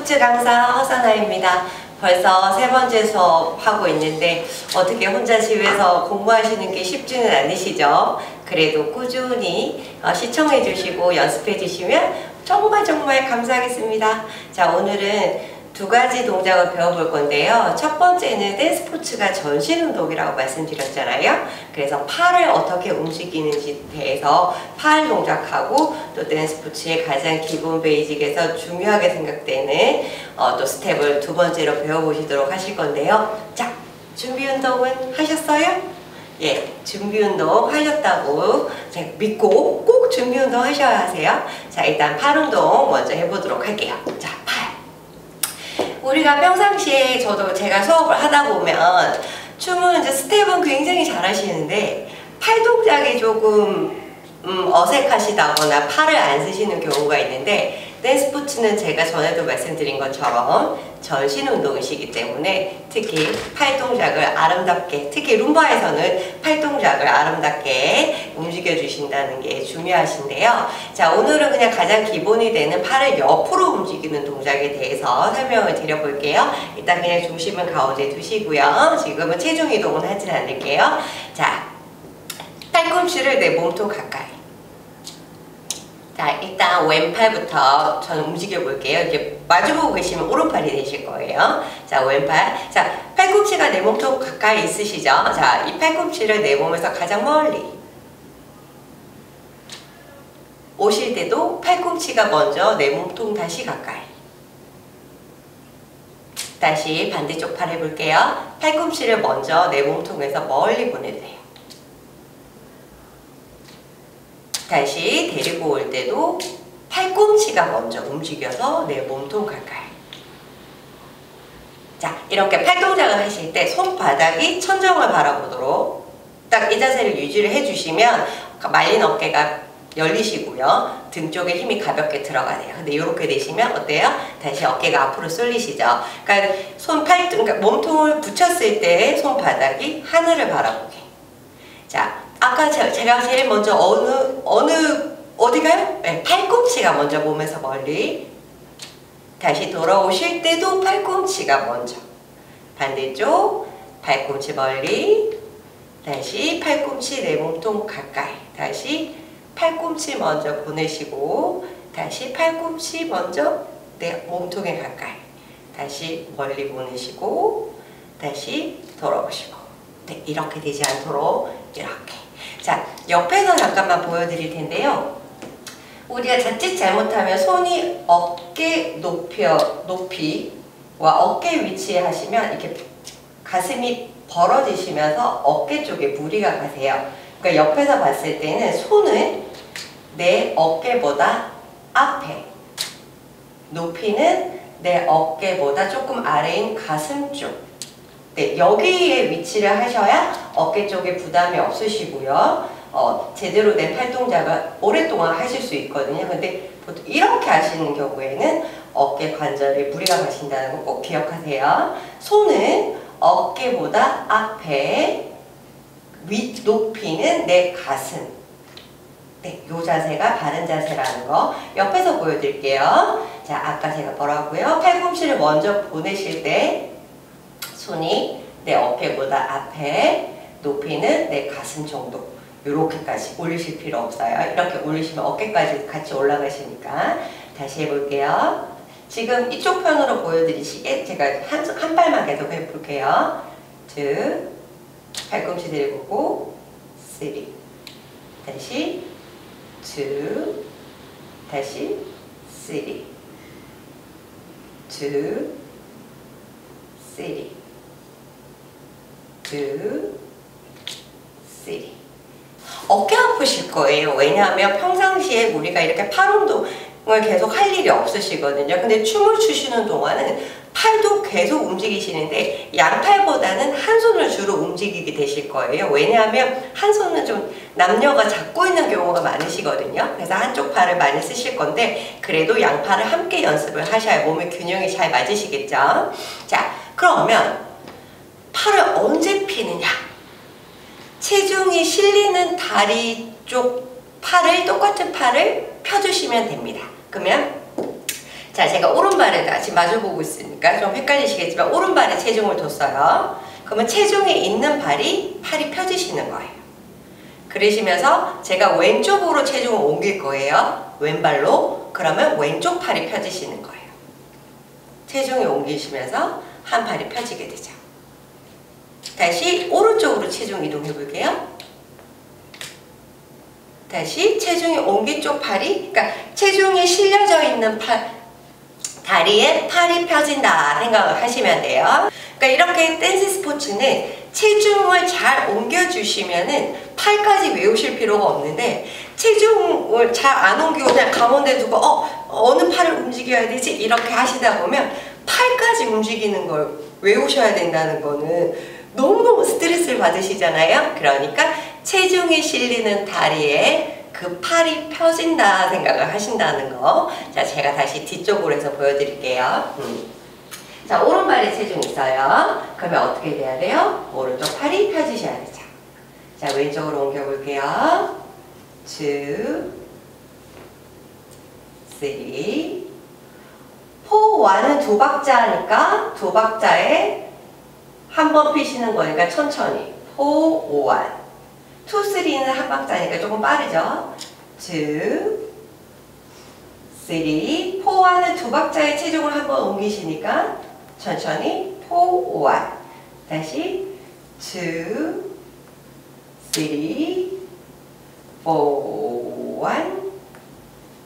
스포츠 강사 허사나입니다. 벌써 세 번째 수업 하고 있는데 어떻게 혼자 집에서 공부하시는 게 쉽지는 않으시죠? 그래도 꾸준히 시청해 주시고 연습해 주시면 정말 감사하겠습니다. 자, 오늘은 두 가지 동작을 배워볼 건데요. 첫 번째는 댄스포츠가 전신 운동이라고 말씀드렸잖아요. 그래서 팔을 어떻게 움직이는지에 대해서 팔 동작하고 또 댄스포츠의 가장 기본 베이직에서 중요하게 생각되는 또 스텝을 두 번째로 배워보시도록 하실 건데요. 자, 준비 운동은 하셨어요? 예, 준비 운동 하셨다고 제가 믿고 꼭 준비 운동 하셔야 하세요. 자, 일단 팔 운동 먼저 해보도록 할게요. 자, 팔. 우리가 평상시에 제가 수업을 하다 보면 춤은 이제 스텝은 굉장히 잘 하시는데 팔 동작이 조금 어색하시다거나 팔을 안 쓰시는 경우가 있는데 댄스포츠는 제가 전에도 말씀드린 것처럼 전신 운동이시기 때문에 특히 팔 동작을 아름답게, 특히 룸바에서는 팔 동작을 아름답게 움직여 주신다는 게 중요하신데요. 자, 오늘은 그냥 가장 기본이 되는 팔을 옆으로 움직이는 동작에 대해서 설명을 드려볼게요. 일단 그냥 중심은 가운데 두시고요. 지금은 체중 이동은 하진 않을게요. 자, 팔꿈치를 내 몸통 가까이. 자, 일단 왼팔부터 저는 움직여 볼게요. 이렇게 마주보고 계시면 오른팔이 되실 거예요. 자, 왼팔. 자, 팔꿈치가 내 몸통 가까이 있으시죠? 자, 이 팔꿈치를 내 몸에서 가장 멀리. 오실 때도 팔꿈치가 먼저 내 몸통 다시 가까이. 다시 반대쪽 팔 해볼게요. 팔꿈치를 먼저 내 몸통에서 멀리 보내세요. 다시 데리고 올 때도 팔꿈치가 먼저 움직여서 내 몸통 가까이. 자, 이렇게 팔 동작을 하실 때 손바닥이 천정을 바라보도록 딱 이 자세를 유지를 해주시면 말린 어깨가 열리시고요. 등 쪽에 힘이 가볍게 들어가네요. 근데 이렇게 되시면 어때요? 다시 어깨가 앞으로 쏠리시죠? 그러니까 그러니까 몸통을 붙였을 때 손바닥이 하늘을 바라보게. 자, 아까 제가 제일 먼저 어디가요? 네, 팔꿈치가 먼저 몸에서 멀리. 다시 돌아오실 때도 팔꿈치가 먼저. 반대쪽 팔꿈치 멀리. 다시 팔꿈치 내 몸통 가까이. 다시 팔꿈치 먼저 보내시고 다시 팔꿈치 먼저 내 몸통에 가까이. 다시 멀리 보내시고 다시 돌아오시고. 네, 이렇게 되지 않도록 이렇게. 자, 옆에서 잠깐만 보여드릴 텐데요. 우리가 자칫 잘못하면 손이 어깨 높이와 어깨 위치에 하시면 이렇게 가슴이 벌어지시면서 어깨 쪽에 무리가 가세요. 그러니까 옆에서 봤을 때는 손은 내 어깨보다 앞에, 높이는 내 어깨보다 조금 아래인 가슴 쪽. 네, 여기에 위치를 하셔야 어깨 쪽에 부담이 없으시고요. 제대로 된 팔 동작을 오랫동안 하실 수 있거든요. 근데 보통 이렇게 하시는 경우에는 어깨 관절에 무리가 가신다는 거 꼭 기억하세요. 손은 어깨보다 앞에, 높이는 내 가슴. 네, 요 자세가 바른 자세라는 거 옆에서 보여드릴게요. 자, 아까 제가 뭐라고요? 팔꿈치를 먼저 보내실 때 손이 내 어깨보다 앞에, 높이는 내 가슴 정도. 이렇게까지 올리실 필요 없어요. 이렇게 올리시면 어깨까지 같이 올라가시니까. 다시 해볼게요. 지금 이쪽 편으로 보여드리시게 제가 한 발만 계속 해볼게요. 2, 팔꿈치 들고 3, 다시 2, 다시 3, 2, 3, 2, 3. 어깨 아프실 거예요. 왜냐하면 평상시에 우리가 이렇게 팔 운동을 계속 할 일이 없으시거든요. 근데 춤을 추시는 동안은 팔도 계속 움직이시는데 양팔보다는 한 손을 주로 움직이게 되실 거예요. 왜냐하면 한 손은 좀 남녀가 잡고 있는 경우가 많으시거든요. 그래서 한쪽 팔을 많이 쓰실 건데 그래도 양팔을 함께 연습을 하셔야 몸의 균형이 잘 맞으시겠죠. 자, 그러면 팔을 언제 피느냐? 체중이 실리는 다리 쪽 팔을, 똑같은 팔을 펴주시면 됩니다. 그러면 자, 제가 오른발에다 지금 마주보고 있으니까 좀 헷갈리시겠지만 오른발에 체중을 뒀어요. 그러면 체중이 있는 팔이 펴지시는 거예요. 그러시면서 제가 왼쪽으로 체중을 옮길 거예요. 왼발로. 그러면 왼쪽 팔이 펴지시는 거예요. 체중이 옮기시면서 한 팔이 펴지게 되죠. 다시 오른쪽으로 체중 이동해 볼게요. 다시 체중이 옮긴 쪽 팔이, 그러니까 체중이 실려져 있는 다리에 팔이 펴진다 생각을 하시면 돼요. 그러니까 이렇게 댄스 스포츠는 체중을 잘 옮겨주시면은 팔까지 외우실 필요가 없는데 체중을 잘 안 옮기고 그냥 가운데 두고 어느 팔을 움직여야 되지? 이렇게 하시다 보면 팔까지 움직이는 걸 외우셔야 된다는 거는 너무너무 스트레스를 받으시잖아요. 그러니까 체중이 실리는 다리에 그 팔이 펴진다 생각을 하신다는 거. 자, 제가 다시 뒤쪽으로 해서 보여드릴게요. 자, 오른발에 체중 있어요. 그러면 어떻게 돼야 돼요? 오른쪽 팔이 펴지셔야 되죠. 자, 왼쪽으로 옮겨볼게요. 2, 3, 4, 1은 두 박자니까 두 박자에 한 번 피시는 거니까 천천히 4, 5, 1 2, 3는 한 박자니까 조금 빠르죠. 2, 3, 4, 1은 두 박자의 체중을 한 번 옮기시니까 천천히 4, 5, 1 다시 2, 3, 4, 1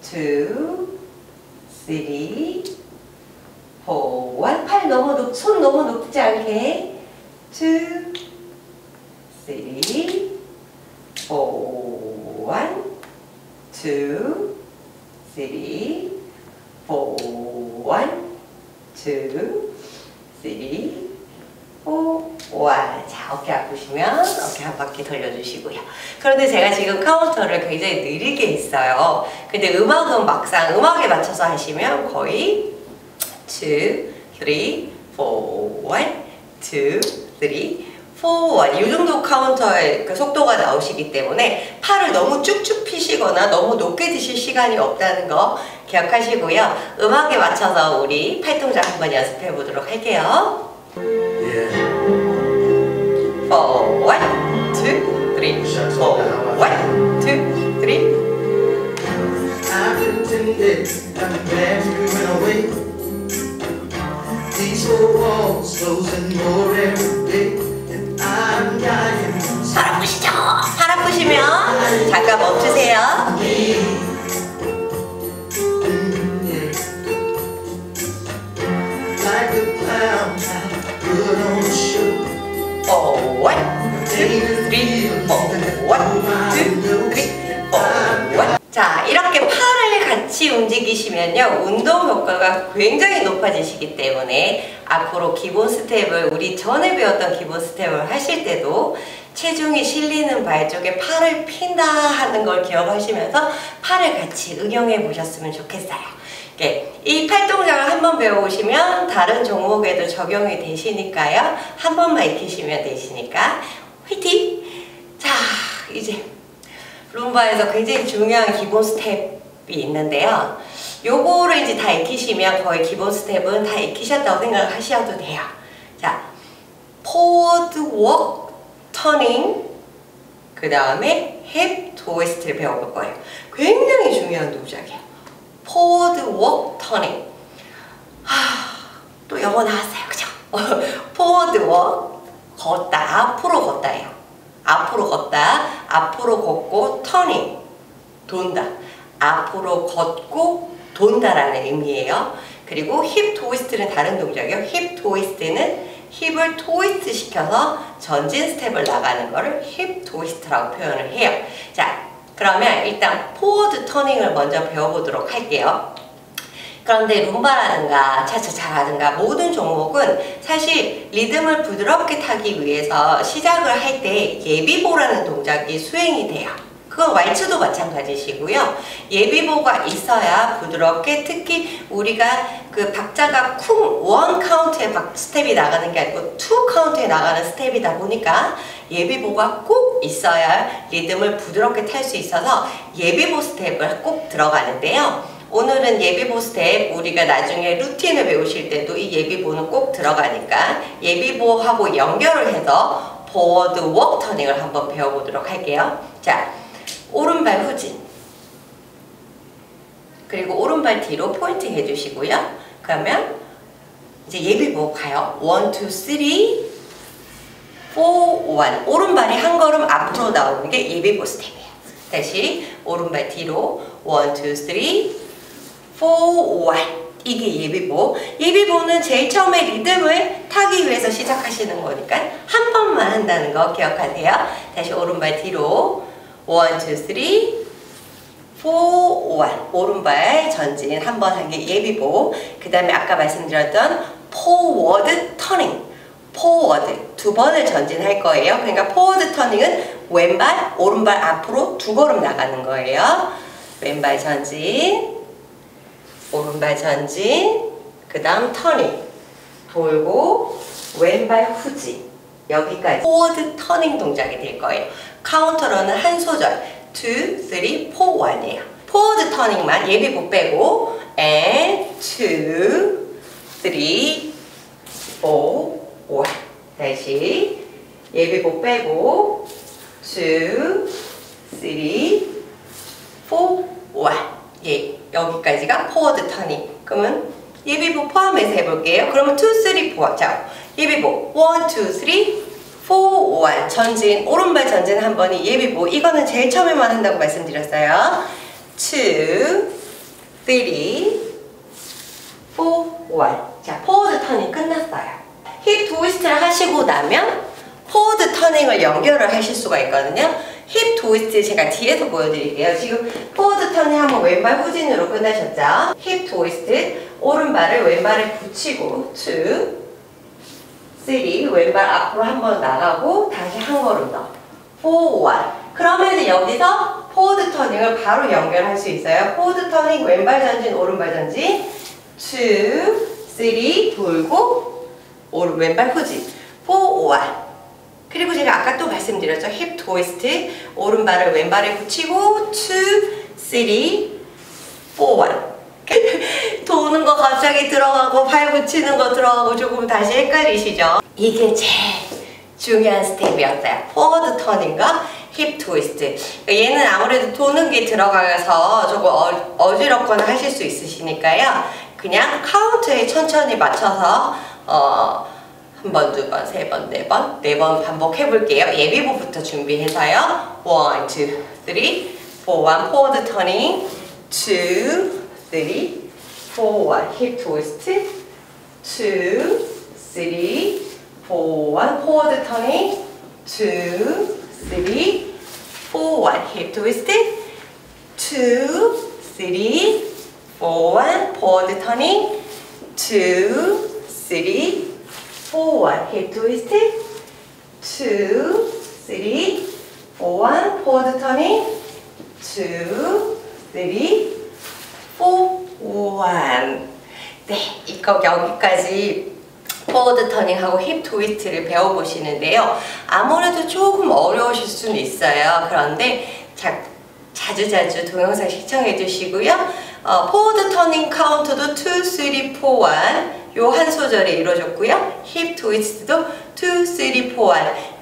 2, 3, 4, 1 팔 너무 손 너무 높지 않게 2, 3, 4, 1 2, 3, 4, 1 2, 3, 4, 1 자, 어깨 아프시면 어깨 한 바퀴 돌려주시고요. 그런데 제가 지금 카운터를 굉장히 느리게 했어요. 근데 음악은 막상 음악에 맞춰서 하시면 거의 2, 3, 4, 1 2, 3, 4, 1 이 정도 카운터의 그 속도가 나오시기 때문에 팔을 너무 쭉쭉 피시거나 너무 높게 드실 시간이 없다는 거 기억하시고요. 음악에 맞춰서 우리 팔동작 한번 연습해 보도록 할게요. 4, 1, 2, 3, 4, 1, 2, 3 I pretended I'm glad you went away. These four walls closing more every day, and I'm dying. 팔 아프시죠? 팔 아프시면 잠깐 멈추세요. Like a clown, I put on a show. 4, 1, 2, 3, 4, 1, 2, 3, 4, 1 자, 이렇게 팔을 같이 움직이시면요 운동 효과가 굉장히 높아지시기 때문에 앞으로 기본 스텝을 우리 전에 배웠던 기본 스텝을 하실 때도 체중이 실리는 발 쪽에 팔을 핀다 하는 걸 기억하시면서 팔을 같이 응용해 보셨으면 좋겠어요. 이 팔 동작을 한번 배워오시면 다른 종목에도 적용이 되시니까요. 한 번만 익히시면 되시니까 화이팅! 자, 이제 룸바에서 굉장히 중요한 기본 스텝이 있는데요. 요거를 이제 다 익히시면 거의 기본 스텝은 다 익히셨다고 생각을 하셔도 돼요. 자, 포워드 웍, 터닝, 그 다음에 힙 트위스트를 배워볼 거예요. 굉장히 중요한 동작이에요. 포워드 웍, 터닝. 또 영어 나왔어요. 그죠? 포워드 웍, 걷다, 앞으로 걷다예요. 앞으로 걷다, 앞으로 걷고 터닝, 돈다. 앞으로 걷고 돈다라는 의미예요. 그리고 힙 트위스트는 다른 동작이에요. 힙 트위스트는 힙을 트위스트 시켜서 전진 스텝을 나가는 거를 힙 트위스트라고 표현을 해요. 자, 그러면 일단 포워드 터닝을 먼저 배워보도록 할게요. 그런데 룸바라든가 차차차라든가 모든 종목은 사실 리듬을 부드럽게 타기 위해서 시작을 할 때 예비보라는 동작이 수행이 돼요. 그건 왈츠도 마찬가지시고요. 예비보가 있어야 부드럽게, 특히 우리가 그 박자가 쿵, 원 카운트에 스텝이 나가는 게 아니고 투 카운트에 나가는 스텝이다 보니까 예비보가 꼭 있어야 리듬을 부드럽게 탈 수 있어서 예비보 스텝을 꼭 들어가는데요. 오늘은 예비보 스텝, 우리가 나중에 루틴을 배우실 때도 이 예비보는 꼭 들어가니까 예비보하고 연결을 해서 포워드 웍 터닝을 한번 배워보도록 할게요. 자, 오른발 후진, 그리고 오른발 뒤로 포인팅 해주시고요. 그러면 이제 예비보 가요. 1, 2, 3, 4, 1. 오른발이 한 걸음 앞으로 나오는 게 예비보 스텝이에요. 다시 오른발 뒤로 1, 2, 3, 4, 1. 이게 예비보. 예비보는 제일 처음에 리듬을 타기 위해서 시작하시는 거니까 한 번만 한다는 거 기억하세요. 다시 오른발 뒤로 1, 2, 3, 4, 1. 오른발 전진 한 번 한 게 예비보. 그 다음에 아까 말씀드렸던 포워드 터닝. 포워드 두 번을 전진할 거예요. 그러니까 포워드 터닝은 왼발, 오른발 앞으로 두 걸음 나가는 거예요. 왼발 전진, 오른발 전진, 그 다음 터닝, 돌고 왼발 후진. 여기까지 포워드 터닝 동작이 될 거예요. 카운터로는 한 소절 2, 3, 4, 1이에요. 포워드 터닝만 예비보 빼고 and 2, 3, 4, 1. 다시 예비보 빼고 2, 3, 4, 1. 예, 여기까지가 포워드 터닝. 그러면 예비보 포함해서 해볼게요. 그러면 2, 3, 4. 자, 예비보 1, 2, 3, 4, 1. 전진, 오른발 전진 한 번이 예비보. 이거는 제일 처음에만 한다고 말씀드렸어요. 2, 3, 4, 1. 자, 포워드 터닝 끝났어요. 힙 트위스트를 하시고 나면 포워드 터닝을 연결을 하실 수가 있거든요. 힙 트위스트 제가 뒤에서 보여드릴게요. 지금 포워드 터닝 하면 왼발 후진으로 끝나셨죠? 힙 트위스트, 오른발을 왼발에 붙이고 2, 3, 왼발 앞으로 한번 나가고 다시 한 걸음 더 4, 1. 그러면 여기서 포워드 터닝을 바로 연결할 수 있어요. 포워드 터닝 왼발 전진, 오른발 전진 2, 3, 돌고 왼발 후진 4, 1. 그리고 제가 아까 또 말씀드렸죠. 힙 트위스트, 오른발을 왼발에 붙이고 2, 3, 4, 1. 도는 거 갑자기 들어가고 팔 붙이는 거 들어가고 조금 다시 헷갈리시죠? 이게 제일 중요한 스텝이었어요. 포워드 터닝과 힙 트위스트. 얘는 아무래도 도는 게 들어가서 조금 어지럽거나 하실 수 있으시니까요. 그냥 카운트에 천천히 맞춰서 한 번, 두 번, 세 번, 네 번, 네 번 반복해 볼게요. 예비보부터 준비해서요. 1, 2, 3, 4, 1. 포워드 터닝 2, 3, 4, 1. 힙 트위스트 2, 3, 4, 1. 포워드 터닝 2, 3, 4, 1. 힙 트위스트 2, 3, 4, 1. 포워드 터닝 2, 3, 4, 1. 힙 트위스트 2, 3, 4, 1. 포워드 터닝 2, 3, 4, 1. 네, 이거 여기까지 포워드 터닝하고 힙 트위스트를 배워보시는데요. 아무래도 조금 어려우실 수는 있어요. 그런데 자주자주 동영상 시청해 주시고요. 포워드 터닝 카운트도 2, 3, 4, 1. 요 한 소절에 이루어졌고요. 힙 트위스트도 2, 3, 4, 1.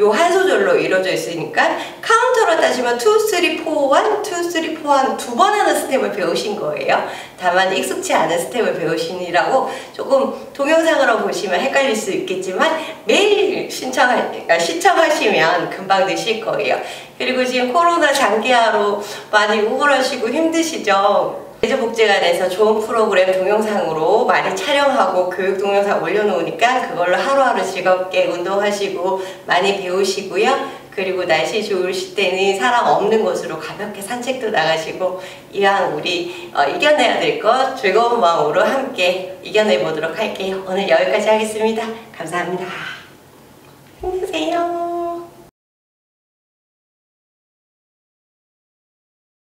요 한 소절로 이루어져 있으니까 카운터로 따지면 2, 3, 4, 1, 2, 3, 4, 1 두 번 하는 스텝을 배우신 거예요. 다만 익숙치 않은 스텝을 배우시느라고 조금 동영상으로 보시면 헷갈릴 수 있겠지만 매일 시청하시면 금방 되실 거예요. 그리고 지금 코로나 장기화로 많이 우울하시고 힘드시죠? 제주복지관에서 좋은 프로그램 동영상으로 많이 촬영하고 교육 동영상 올려놓으니까 그걸로 하루하루 즐겁게 운동하시고 많이 배우시고요. 그리고 날씨 좋으실 때는 사람 없는 곳으로 가볍게 산책도 나가시고 이왕 우리 이겨내야 될 것 즐거운 마음으로 함께 이겨내보도록 할게요. 오늘 여기까지 하겠습니다. 감사합니다. 힘내세요.